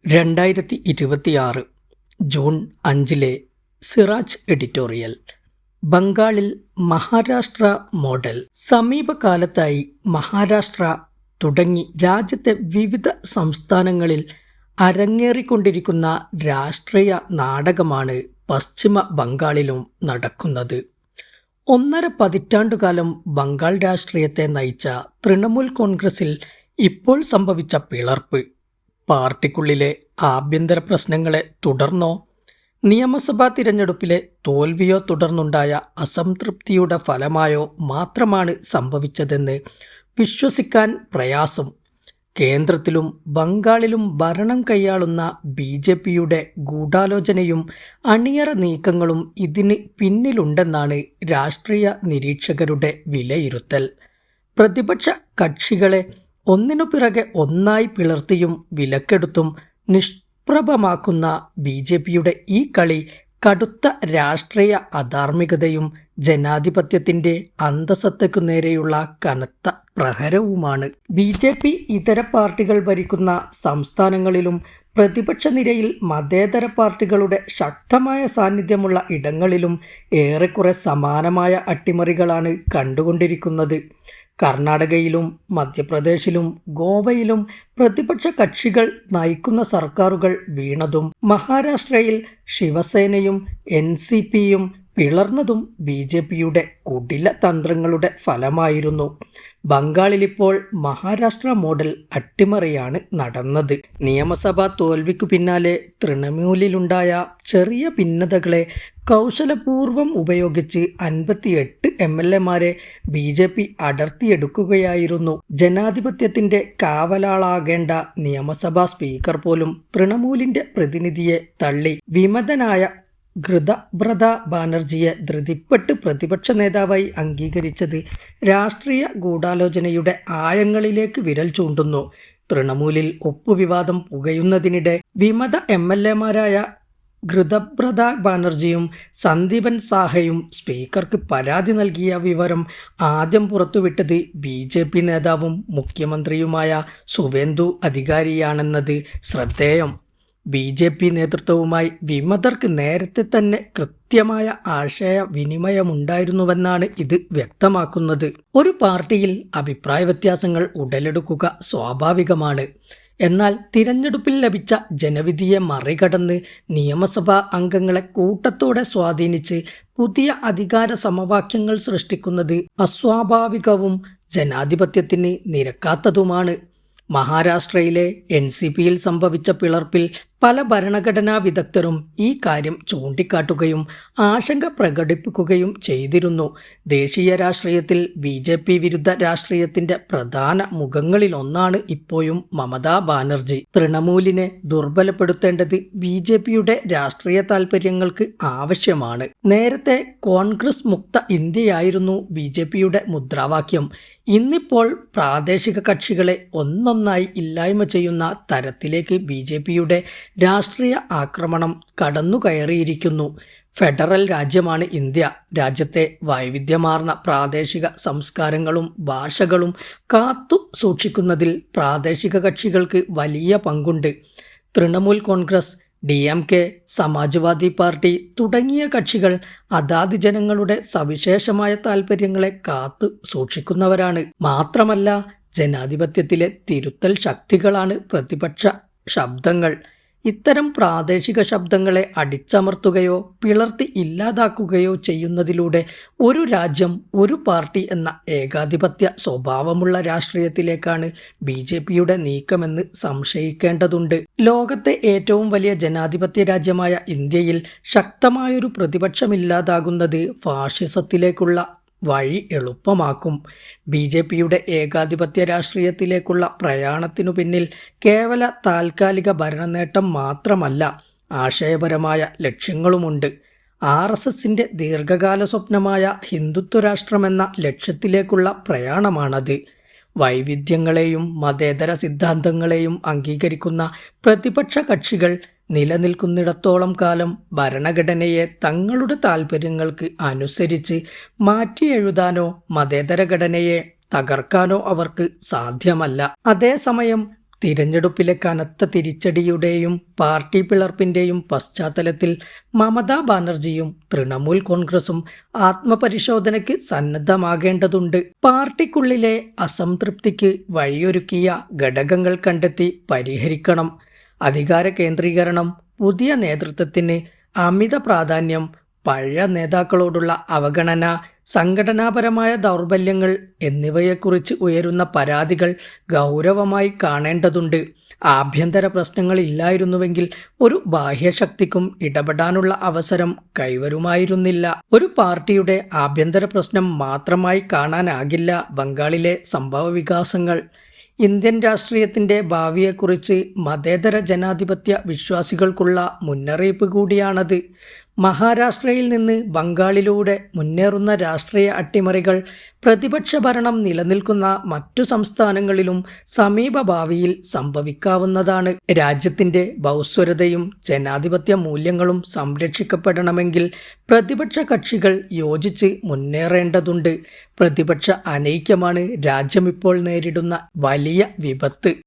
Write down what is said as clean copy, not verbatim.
2026 June 5 Siraj editorial. ബംഗാളിൽ Maharashtra model. സമീപകാലത്തായി Maharashtra തുടങ്ങി രാജ്യത്തെ വിവിധ സംസ്ഥാനങ്ങളിൽ അരങ്ങേറിക്കൊണ്ടിരിക്കുന്ന രാഷ്ട്രീയ നാടകമാണ് പശ്ചിമ ബംഗാളിലും നടക്കുന്നത്. 1.5 പതിറ്റാണ്ടുകാലം ബംഗാൾ രാഷ്ട്രീയത്തെ നയിച്ച തൃണമൂൽ കോൺഗ്രസിൽ ഇപ്പോൾ സംഭവിച്ച പിളർപ്പ് പാർട്ടിക്കുള്ളിലെ ആഭ്യന്തര പ്രശ്നങ്ങളെ തുടർന്നോ നിയമസഭാ തിരഞ്ഞെടുപ്പിലെ തോൽവിയോ തുടർന്നുണ്ടായ അസംതൃപ്തിയുടെ ഫലമായോ മാത്രമാണ് സംഭവിച്ചതെന്ന് വിശ്വസിക്കാൻ പ്രയാസം. കേന്ദ്രത്തിലും ബംഗാളിലും ഭരണം കൈയാളുന്ന BJPയുടെ ഗൂഢാലോചനയും അണിയറ നീക്കങ്ങളും ഇതിന് പിന്നിലുണ്ടെന്നാണ് രാഷ്ട്രീയ നിരീക്ഷകരുടെ വിലയിരുത്തൽ. പ്രതിപക്ഷ കക്ഷികളെ ഒന്നിനു പിറകെ ഒന്നായി പിളർത്തിയും വിലക്കെടുത്തും നിഷ്പ്രഭമാക്കുന്ന BJPയുടെ ഈ കളി കടുത്ത രാഷ്ട്രീയ അധാർമികതയും ജനാധിപത്യത്തിൻ്റെ അന്തസത്തയ്ക്കു നേരെയുള്ള കനത്ത പ്രഹരവുമാണ്. BJP ഇതര പാർട്ടികൾ ഭരിക്കുന്ന സംസ്ഥാനങ്ങളിലും പ്രതിപക്ഷ നിരയിൽ മതേതര പാർട്ടികളുടെ ശക്തമായ സാന്നിധ്യമുള്ള ഇടങ്ങളിലും ഏറെക്കുറെ സമാനമായ അട്ടിമറികളാണ് കണ്ടുകൊണ്ടിരിക്കുന്നത്. കർണാടകയിലും മധ്യപ്രദേശിലും ഗോവയിലും പ്രതിപക്ഷ കക്ഷികൾ നയിക്കുന്ന സർക്കാരുകൾ വീണതും മഹാരാഷ്ട്രയിൽ ശിവസേനയും NCPയും പിളർന്നതും BJPയുടെ കുടില തന്ത്രങ്ങളുടെ ഫലമായിരുന്നു. ബംഗാളിലിപ്പോൾ മഹാരാഷ്ട്ര മോഡൽ അട്ടിമറിയാണ് നടന്നത്. നിയമസഭാ തോൽവിക്കു പിന്നാലെ തൃണമൂലിലുണ്ടായ ചെറിയ ഭിന്നതകളെ കൗശലപൂർവം ഉപയോഗിച്ച് 58 MLAമാരെ BJP അടർത്തിയെടുക്കുകയായിരുന്നു. ജനാധിപത്യത്തിൻ്റെ കാവലാളാകേണ്ട നിയമസഭാ സ്പീക്കർ പോലും തൃണമൂലിൻ്റെ പ്രതിനിധിയെ തള്ളി വിമതനായ ഘൃതബ്രത ബാനർജിയെ ധൃതിപ്പെട്ട് പ്രതിപക്ഷ നേതാവായി അംഗീകരിച്ചത് രാഷ്ട്രീയ ഗൂഢാലോചനയുടെ ആഴങ്ങളിലേക്ക് വിരൽ ചൂണ്ടുന്നു. തൃണമൂലിൽ ഒപ്പുവിവാദം പുകയുന്നതിനിടെ വിമത MLAമാരായ ഘൃതബ്രത ബാനർജിയും സന്ദീപൻ സാഹയും സ്പീക്കർക്ക് പരാതി നൽകിയ വിവരം ആദ്യം പുറത്തുവിട്ടത് BJP നേതാവും മുഖ്യമന്ത്രിയുമായ സുവേന്ദു അധികാരിയാണെന്നത് ശ്രദ്ധേയം. BJP നേതൃത്വവുമായി വിമതർക്ക് നേരത്തെ തന്നെ കൃത്യമായ ആശയവിനിമയമുണ്ടായിരുന്നുവെന്നാണ് ഇത് വ്യക്തമാക്കുന്നത്. ഒരു പാർട്ടിയിൽ അഭിപ്രായ വ്യത്യാസങ്ങൾ ഉടലെടുക്കുക സ്വാഭാവികമാണ്. എന്നാൽ തിരഞ്ഞെടുപ്പിൽ ലഭിച്ച ജനവിധിയെ മറികടന്ന് നിയമസഭാ അംഗങ്ങളെ കൂട്ടത്തോടെ സ്വാധീനിച്ച് പുതിയ അധികാര സമവാക്യങ്ങൾ സൃഷ്ടിക്കുന്നത് അസ്വാഭാവികവും ജനാധിപത്യത്തിന് നിരക്കാത്തതുമാണ്. മഹാരാഷ്ട്രയിലെ NCPയിൽ സംഭവിച്ച പിളർപ്പിൽ പല ഭരണഘടനാ വിദഗ്ധരും ഈ കാര്യം ചൂണ്ടിക്കാട്ടുകയും ആശങ്ക പ്രകടിപ്പിക്കുകയും ചെയ്തിരുന്നു. ദേശീയ രാഷ്ട്രീയത്തിൽ BJP വിരുദ്ധ രാഷ്ട്രീയത്തിൻ്റെ പ്രധാന മുഖങ്ങളിലൊന്നാണ് ഇപ്പോഴും മമതാ ബാനർജി. തൃണമൂലിനെ ദുർബലപ്പെടുത്തേണ്ടത് BJPയുടെ രാഷ്ട്രീയ താൽപ്പര്യങ്ങൾക്ക് ആവശ്യമാണ്. നേരത്തെ കോൺഗ്രസ് മുക്ത ഇന്ത്യയായിരുന്നു BJPയുടെ മുദ്രാവാക്യം. ഇന്നിപ്പോൾ പ്രാദേശിക കക്ഷികളെ ഒന്നൊന്നായി ഇല്ലായ്മ ചെയ്യുന്ന തരത്തിലേക്ക് BJPയുടെ രാഷ്ട്രീയ ആക്രമണം കടന്നുകയറിയിരിക്കുന്നു. ഫെഡറൽ രാജ്യമാണ് ഇന്ത്യ. രാജ്യത്തെ വൈവിധ്യമാർന്ന പ്രാദേശിക സംസ്കാരങ്ങളും ഭാഷകളും കാത്തു സൂക്ഷിക്കുന്നതിൽ പ്രാദേശിക കക്ഷികൾക്ക് വലിയ പങ്കുണ്ട്. തൃണമൂൽ കോൺഗ്രസ്, DMK, സമാജ്വാദി പാർട്ടി തുടങ്ങിയ കക്ഷികൾ അതാത് ജനങ്ങളുടെ സവിശേഷമായ താൽപ്പര്യങ്ങളെ കാത്തു സൂക്ഷിക്കുന്നവരാണ്. മാത്രമല്ല, ജനാധിപത്യത്തിലെ തിരുത്തൽ ശക്തികളാണ് പ്രതിപക്ഷ ശബ്ദങ്ങൾ. ഇത്തരം പ്രാദേശിക ശബ്ദങ്ങളെ അടിച്ചമർത്തുകയോ പിളർത്തി ഇല്ലാതാക്കുകയോ ചെയ്യുന്നതിലൂടെ ഒരു രാജ്യം ഒരു പാർട്ടി എന്ന ഏകാധിപത്യ സ്വഭാവമുള്ള രാഷ്ട്രീയത്തിലേക്കാണ് BJPയുടെ നീക്കമെന്ന് സംശയിക്കേണ്ടതുണ്ട്. ലോകത്തെ ഏറ്റവും വലിയ ജനാധിപത്യ രാജ്യമായ ഇന്ത്യയിൽ ശക്തമായൊരു പ്രതിപക്ഷമില്ലാതാകുന്നത് ഫാഷിസത്തിലേക്കുള്ള വഴി എളുപ്പമാക്കും. BJPയുടെ ഏകാധിപത്യ രാഷ്ട്രീയത്തിലേക്കുള്ള പ്രയാണത്തിനു പിന്നിൽ കേവല താൽക്കാലിക ഭരണനേട്ടം മാത്രമല്ല, ആശയപരമായ ലക്ഷ്യങ്ങളുമുണ്ട്. RSSൻ്റെ ദീർഘകാല സ്വപ്നമായ ഹിന്ദുത്വ രാഷ്ട്രമെന്ന ലക്ഷ്യത്തിലേക്കുള്ള പ്രയാണമാണത്. വൈവിധ്യങ്ങളെയും മതേതര സിദ്ധാന്തങ്ങളെയും അംഗീകരിക്കുന്ന പ്രതിപക്ഷ കക്ഷികൾ നിലനിൽക്കുന്നിടത്തോളം കാലം ഭരണഘടനയെ തങ്ങളുടെ താൽപ്പര്യങ്ങൾക്ക് അനുസരിച്ച് മാറ്റിയെഴുതാനോ മതേതര ഘടനയെ തകർക്കാനോ അവർക്ക് സാധ്യമല്ല. അതേസമയം തിരഞ്ഞെടുപ്പിലെ കനത്ത തിരിച്ചടിയുടെയും പാർട്ടി പിളർപ്പിന്റെയും പശ്ചാത്തലത്തിൽ മമതാ ബാനർജിയും തൃണമൂൽ കോൺഗ്രസും ആത്മപരിശോധനയ്ക്ക് സന്നദ്ധമാകേണ്ടതുണ്ട്. പാർട്ടിക്കുള്ളിലെ അസംതൃപ്തിക്ക് വഴിയൊരുക്കിയ ഘടകങ്ങൾ കണ്ടെത്തി പരിഹരിക്കണം. അധികാര കേന്ദ്രീകരണം, പുതിയ നേതൃത്വത്തിന് അമിത പ്രാധാന്യം, പഴയ നേതാക്കളോടുള്ള അവഗണന, സംഘടനാപരമായ ദൗർബല്യങ്ങൾ എന്നിവയെക്കുറിച്ച് ഉയരുന്ന പരാതികൾ ഗൗരവമായി കാണേണ്ടതുണ്ട്. ആഭ്യന്തര പ്രശ്നങ്ങൾ ഇല്ലായിരുന്നുവെങ്കിൽ ഒരു ബാഹ്യശക്തിക്കും ഇടപെടാനുള്ള അവസരം കൈവരുമായിരുന്നില്ല. ഒരു പാർട്ടിയുടെ ആഭ്യന്തര പ്രശ്നം മാത്രമായി കാണാനാകില്ല ബംഗാളിലെ സംഭവവികാസങ്ങൾ. ഇന്ത്യൻ രാഷ്ട്രീയത്തിൻ്റെ ഭാവിയെക്കുറിച്ച് മതേതര ജനാധിപത്യ വിശ്വാസികൾക്കുള്ള മുന്നറിയിപ്പ് കൂടിയാണത്. മഹാരാഷ്ട്രയിൽ നിന്ന് ബംഗാളിലൂടെ മുന്നേറുന്ന രാഷ്ട്രീയ അട്ടിമറികൾ പ്രതിപക്ഷ ഭരണം നിലനിൽക്കുന്ന മറ്റു സംസ്ഥാനങ്ങളിലും സമീപഭാവിയിൽ സംഭവിക്കാവുന്നതാണ്. രാജ്യത്തിൻ്റെ ബഹുസ്വരതയും ജനാധിപത്യ മൂല്യങ്ങളും സംരക്ഷിക്കപ്പെടണമെങ്കിൽ പ്രതിപക്ഷ കക്ഷികൾ യോജിച്ച് മുന്നേറേണ്ടതുണ്ട്. പ്രതിപക്ഷ അനൈക്യമാണ് രാജ്യമിപ്പോൾ നേരിടുന്ന വലിയ വിപത്ത്.